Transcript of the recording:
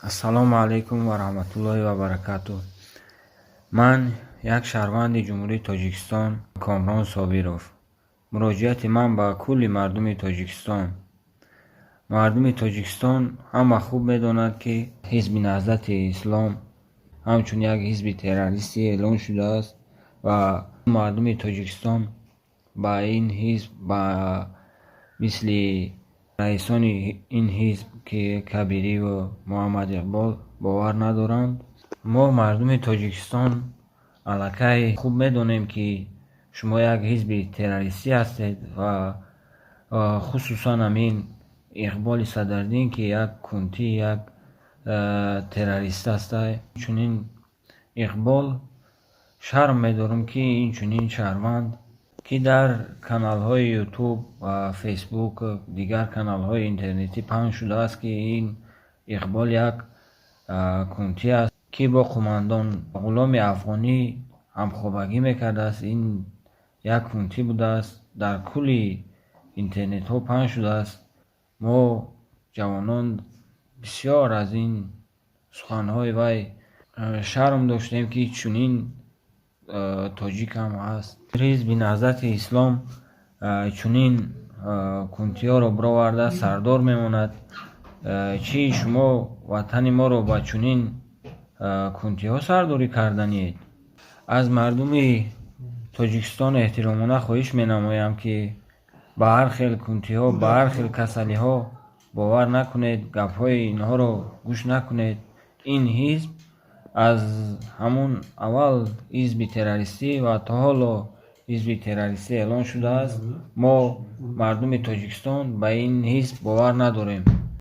ассалому алайкум ва раҳматуллоҳи ва баракатуҳ. Ман як шаҳрванди ҷумҳурии Тоҷикистон, Комрон Собиров. Муроҷиати ман ба кулли мардуми Тоҷикистон. Мардуми Тоҷикистон ҳама хуб медонад, ки ҳизби Наҳзати Ислом ҳамчун як ҳизби террористӣ эълон шудааст ва мардуми Тоҷикистон ба ин ҳизб ба мисли раисони ин ҳизб ки Кабирӣ ва Муҳаммад Иқбол бовар надоранд. Мо мардуми Тоҷикистон аллакай хуб медонем, ки шумо як ҳизби террористӣ ҳастед ва хусусан ҳамин Иқболи Садардин, ки як кунти, як террорист аст. Чунин Иқбол шарм медорам, ки инчунин шаҳрванд, ки дар каналҳои ютуб ва фейсбук, дигар каналҳои интернетӣ паҳн шудааст, ки ин Иқбол як кунти аст, ки бо қумандон ғуломи афғонӣ ҳамхобагӣ мекардааст. Ин як кунти будааст, дар кулли интернетҳо паҳн шудааст. Мо ҷавонон бисёр аз ин суханҳои вай шарм доштем, ки чунин тоҷик ҳам ҳаст. Ҳизби Наҳзати Ислом чунин кунтиҳоро бироварда сардор мемонад. Чӣ шумо ватани моро ба чунин кунтиҳо сардорӣ карданиед? Аз мардуми Тоҷикистон эҳтиромона хоҳиш менамоям, ки ба ҳар хел кунтиҳо, ба ҳар хел касалиҳо бовар накунед, гапҳои инҳоро гӯш накунед. Ин ҳизб аз ҳамун аввал ҳизби террористӣ ва то ҳоло ҳизби террористӣ эълон шудааст. Мо мардуми Тоҷикистон ба ин ҳизб бовар надорем.